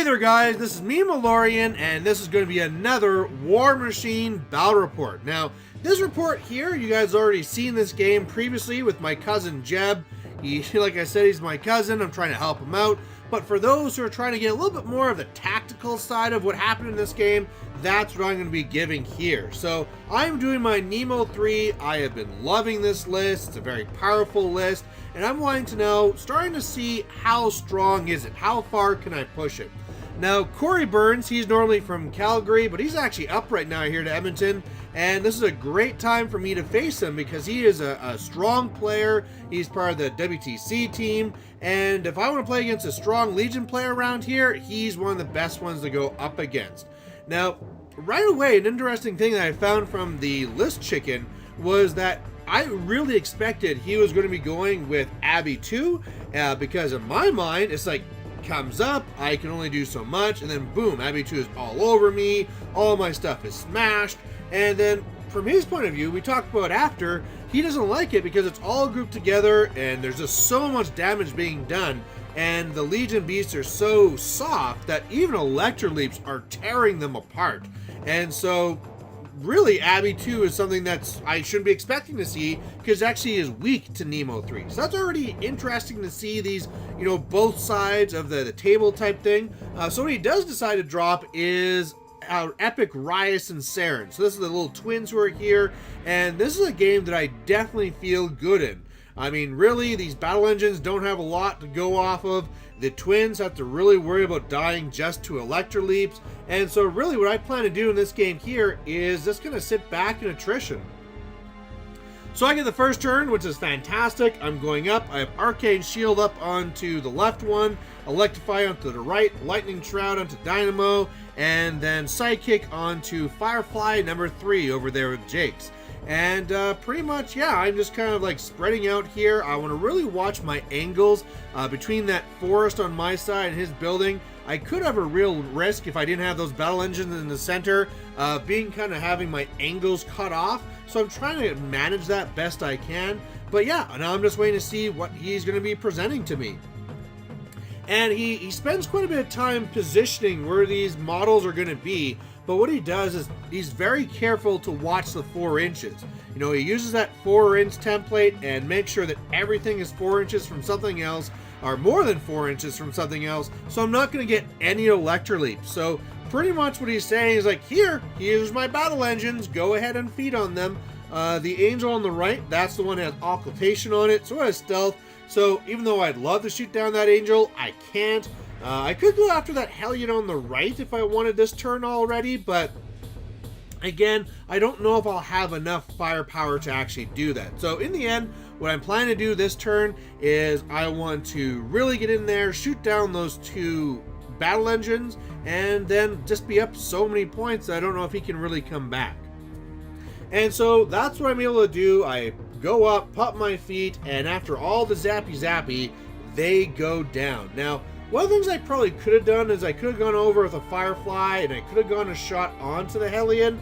there guys, this is me, Malorian, and this is going to be another War Machine battle report. Now, this report here, you guys already seen this game previously with my cousin Jeb. Like I said, he's my cousin, I'm trying to help him out. But for those who are trying to get a little bit more of the tactical side of what happened in this game, that's what I'm going to be giving here. So, I'm doing my Nemo3. I have been loving this list. It's a very powerful list. And I'm wanting to know, starting to see how strong is it? How far can I push it? Now, Corey Burns, he's normally from Calgary, but he's actually up right now here to Edmonton. And this is a great time for me to face him because he is a strong player. He's part of the WTC team. And if I want to play against a strong Legion player around here, he's one of the best ones to go up against. Now, right away, an interesting thing that I found from the list chicken was that I really expected he was going to be going with Abby 2 because in my mind, it's like, comes up, I can only do so much, and then boom, Abby 2 is all over me, all my stuff is smashed, and then from his point of view, we talked about after, he doesn't like it because it's all grouped together and there's just so much damage being done, and the Legion beasts are so soft that even Electro Leaps are tearing them apart. And so really, Abby 2 is something that's I shouldn't be expecting to see because it actually is weak to Nemo3. So that's already interesting to see these, you know, both sides of the table type thing. So what he does decide to drop is our epic Rhyas and Saeryn. So this is the little twins who are here, and this is a game that I definitely feel good in. I mean, really, these battle engines don't have a lot to go off of. The twins have to really worry about dying just to Electro Leaps. And so really what I plan to do in this game here is just going to sit back in attrition. So I get the first turn, which is fantastic. I'm going up. I have Arcane Shield up onto the left one, Electrify onto the right, Lightning Shroud onto Dynamo, and then Sidekick onto Firefly number 3 over there with Jake's. And pretty much, yeah, I'm just kind of like spreading out here. I want to really watch my angles between that forest on my side and his building. I could have a real risk if I didn't have those battle engines in the center, being kind of having my angles cut off. So I'm trying to manage that best I can. But yeah, now I'm just waiting to see what he's going to be presenting to me. And he spends quite a bit of time positioning where these models are going to be. But what he does is he's very careful to watch the 4 inches. You know, he uses that 4-inch template and makes sure that everything is 4 inches from something else, or more than 4 inches from something else, so I'm not going to get any Electro Leaps. So pretty much what he's saying is like, here's my battle engines, go ahead and feed on them. The angel on the right, that's the one that has occultation on it, so it has stealth. So even though I'd love to shoot down that angel, I can't. I could go after that Hellion on the right if I wanted this turn already, but again, I don't know if I'll have enough firepower to actually do that. So in the end, what I'm planning to do this turn is I want to really get in there, shoot down those 2 battle engines, and then just be up so many points that I don't know if he can really come back. And so that's what I'm able to do. I go up, pop my feet, and after all the zappy, they go down. Now, one of the things I probably could have done is I could have gone over with a Firefly and I could have gone a shot onto the Hellion,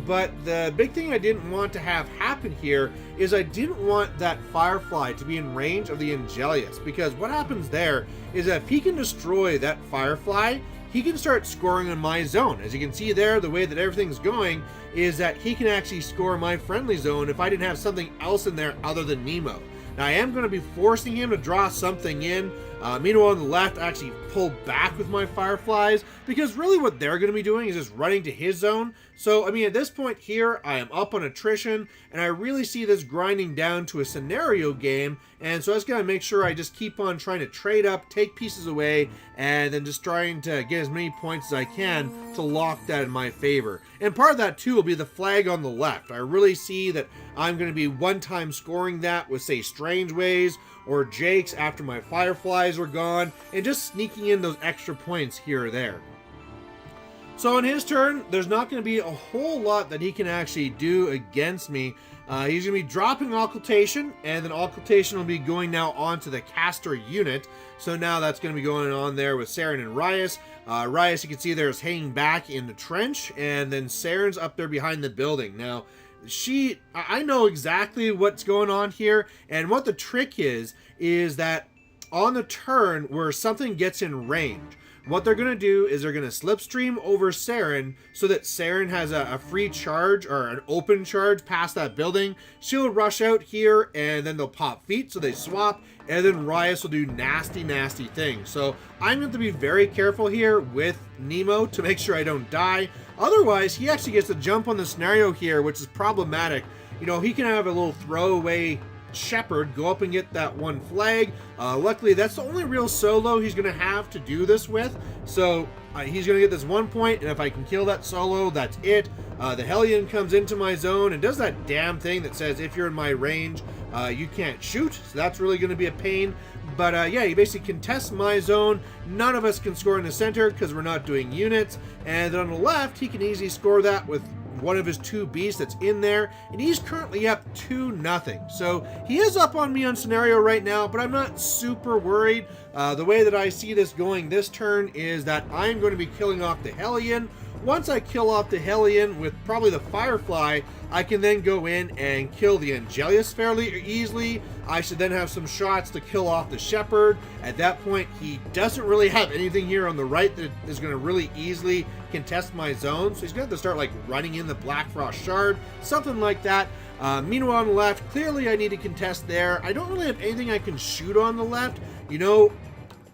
but the big thing I didn't want to have happen here is I didn't want that Firefly to be in range of the Angelius, because what happens there is that if he can destroy that Firefly, he can start scoring on my zone. As you can see there, the way that everything's going is that he can actually score my friendly zone if I didn't have something else in there other than Nemo. Now, I am going to be forcing him to draw something in. Meanwhile, on the left, I actually pull back with my Fireflies, because really what they're going to be doing is just running to his zone. So, I mean, at this point here, I am up on attrition, and I really see this grinding down to a scenario game, and so I just got to make sure I just keep on trying to trade up, take pieces away, and then just trying to get as many points as I can to lock that in my favor. And part of that, too, will be the flag on the left. I really see that I'm going to be one-time scoring that with, say, Strangewayes or Jake's after my Fireflies were gone, and just sneaking in those extra points here or there. So on his turn, there's not going to be a whole lot that he can actually do against me. He's going to be dropping Occultation, and then Occultation will be going now onto the caster unit. So now that's going to be going on there with Saeryn and Rhyas. Rhyas, you can see there, is hanging back in the trench, and then Saeryn's up there behind the building. Now, I know exactly what's going on here, and what the trick is that on the turn where something gets in range, what they're going to do is they're going to slipstream over Saeryn so that Saeryn has a free charge or an open charge past that building. She'll rush out here and then they'll pop feet, so they swap, and then Rhyas will do nasty, nasty things. So I'm going to be very careful here with Nemo to make sure I don't die. Otherwise, he actually gets to jump on the scenario here, which is problematic. You know, he can have a little throwaway shepherd go up and get that one flag. Luckily, that's the only real solo he's going to have to do this with. So he's going to get this 1 point, and if I can kill that solo, that's it. The Hellion comes into my zone and does that damn thing that says if you're in my range, you can't shoot. So that's really going to be a pain. But yeah, he basically contests my zone. None of us can score in the center because we're not doing units. And then on the left, he can easily score that with one of his 2 beasts that's in there, and he's currently up 2-0. So he is up on me on scenario right now, but I'm not super worried. The way that I see this going this turn is that I'm going to be killing off the Hellion. Once I kill off the Hellion with probably the Firefly, I can then go in and kill the Angelius fairly easily. I should then have some shots to kill off the Shepherd. At that point, he doesn't really have anything here on the right that is going to really easily contest my zone. So he's going to have to start like running in the Blackfrost Shard, something like that. Meanwhile, on the left, clearly I need to contest there. I don't really have anything I can shoot on the left. You know,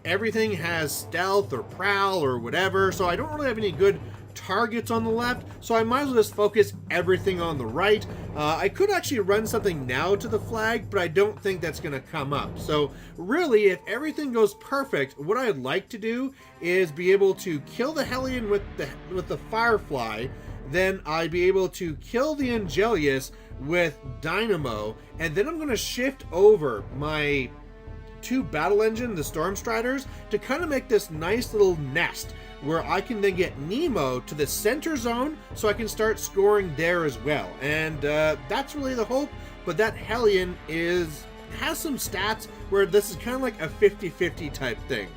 everything has stealth or prowl or whatever, so I don't really have any good targets on the left, so I might as well just focus everything on the right. I could actually run something now to the flag, but I don't think that's going to come up. So really, if everything goes perfect, what I'd like to do is be able to kill the Hellion with the Firefly, then I'd be able to kill the Angelius with Dynamo, and then I'm going to shift over my 2 battle engine, the Stormstriders, to kind of make this nice little nest where I can then get Nemo to the center zone so I can start scoring there as well. And that's really the hope, but that Hellion has some stats where this is kind of like a 50-50 type thing.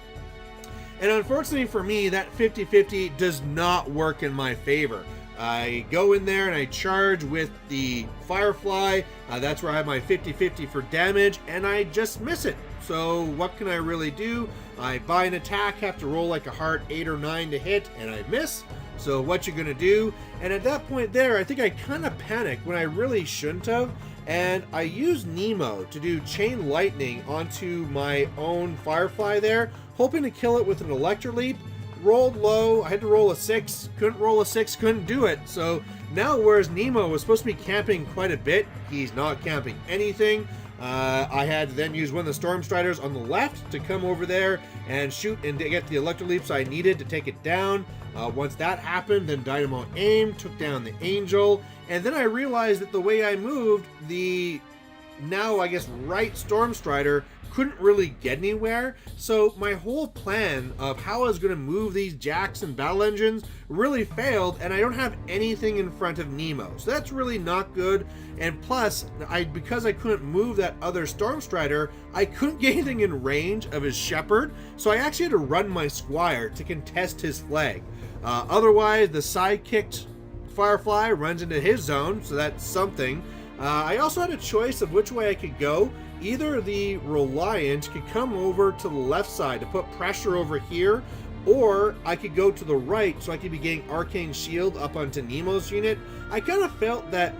And unfortunately for me, that 50-50 does not work in my favor. I go in there and I charge with the Firefly. That's where I have my 50-50 for damage, and I just miss it. So what can I really do? I buy an attack, have to roll like a heart 8 or 9 to hit, and I miss. So what you gonna do? And at that point there, I think I kind of panicked when I really shouldn't have. And I used Nemo to do chain lightning onto my own Firefly there, hoping to kill it with an Electro Leap. Rolled low, I had to roll a 6, couldn't roll a 6, couldn't do it. So now, whereas Nemo was supposed to be camping quite a bit, he's not camping anything. I had to then use one of the Stormstriders on the left to come over there and shoot and to get the Electro Leaps I needed to take it down. Once that happened, then Dynamo aimed, took down the Angel, and then I realized that the way I moved, the now, I guess, right Stormstrider couldn't really get anywhere. So my whole plan of how I was going to move these jacks and battle engines really failed, and I don't have anything in front of Nemo. So that's really not good. And plus, because I couldn't move that other Stormstrider, I couldn't get anything in range of his Shepherd. So I actually had to run my Squire to contest his flag. Otherwise, the side-kicked Firefly runs into his zone, so that's something. I also had a choice of which way I could go. Either the Reliant could come over to the left side to put pressure over here, or I could go to the right so I could be getting Arcane Shield up onto Nemo's unit. I kind of felt that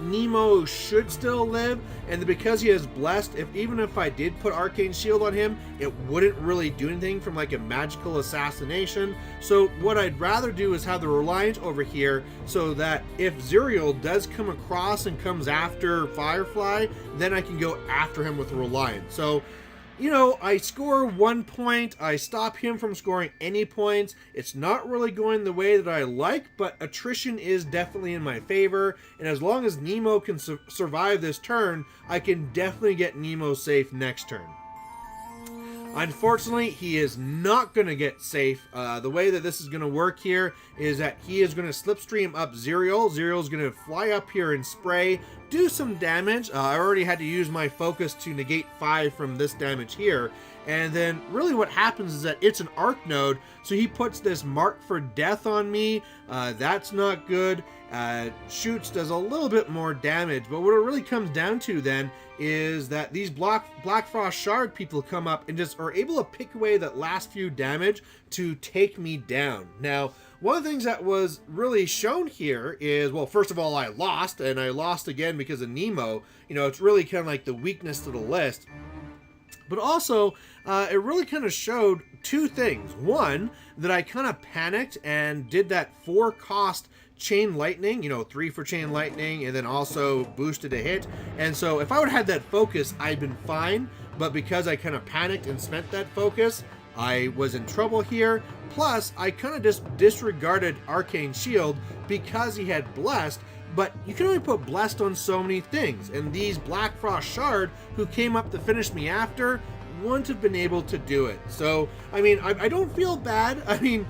Nemo should still live, and because he is blessed, even if I did put Arcane Shield on him, it wouldn't really do anything from like a magical assassination. So what I'd rather do is have the Reliant over here so that if Zuriel does come across and comes after Firefly, then I can go after him with the Reliant. So, you know, I score 1 point, I stop him from scoring any points. It's not really going the way that I like, but attrition is definitely in my favor, and as long as Nemo can survive this turn, I can definitely get Nemo safe next turn. Unfortunately, he is not going to get safe. The way that this is going to work here is that he is going to slipstream up Zuriel. Zuriel is going to fly up here and spray, do some damage. I already had to use my focus to negate 5 from this damage here. And then really what happens is that it's an arc node, so he puts this mark for death on me. That's not good. shoots does a little bit more damage, but what it really comes down to then is that these Blackfrost Shard people come up and just are able to pick away that last few damage to take me down. Now, one of the things that was really shown here is, well, first of all, I lost, and I lost again because of Nemo. You know, it's really kind of like the weakness to the list. But also, it really kind of showed two things. One, that I kind of panicked and did that 4-cost chain lightning, you know, 3 for chain lightning, and then also boosted a hit. And so if I would have had that focus, I'd been fine. But because I kind of panicked and spent that focus, I was in trouble here. Plus, I kind of just disregarded Arcane Shield because he had Blessed. But you can only put Blessed on so many things. And these Blackfrost Shard, who came up to finish me after, wouldn't have been able to do it. So, I mean, I don't feel bad. I mean,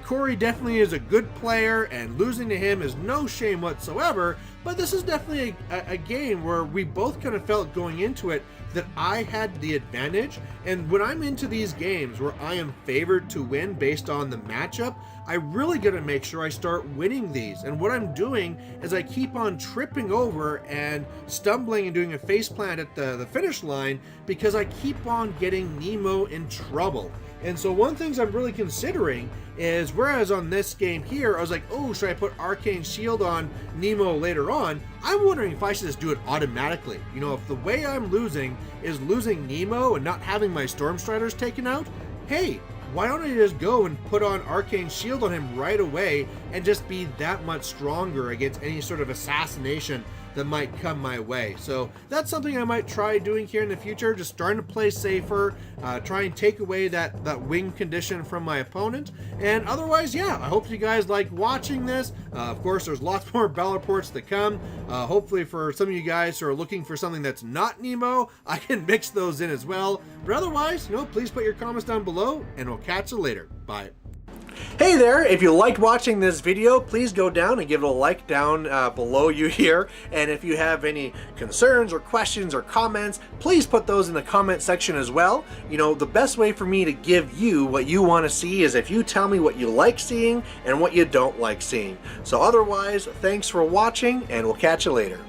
Corey definitely is a good player, and losing to him is no shame whatsoever, but this is definitely a game where we both kind of felt going into it that I had the advantage. And when I'm into these games where I am favored to win based on the matchup, I really got to make sure I start winning these. And what I'm doing is I keep on tripping over and stumbling and doing a faceplant at the finish line because I keep on getting Nemo in trouble. And so one of the things I'm really considering is, whereas on this game here, I was like, oh, should I put Arcane Shield on Nemo later on? I'm wondering if I should just do it automatically. You know, if the way I'm losing is losing Nemo and not having my Storm Striders taken out, hey, why don't I just go and put on Arcane Shield on him right away and just be that much stronger against any sort of assassination that might come my way? So that's something I might try doing here in the future, just starting to play safer, try and take away that wing condition from my opponent. And otherwise, yeah, I hope you guys like watching this. Of course, there's lots more battle reports to come. Hopefully for some of you guys who are looking for something that's not Nemo, I can mix those in as well. But otherwise, you know, please put your comments down below, and we'll catch you later. Bye. Hey there, if you liked watching this video, please go down and give it a like down below you here. And if you have any concerns or questions or comments, please put those in the comment section as well. You know, the best way for me to give you what you want to see is if you tell me what you like seeing and what you don't like seeing. So otherwise, thanks for watching, and we'll catch you later.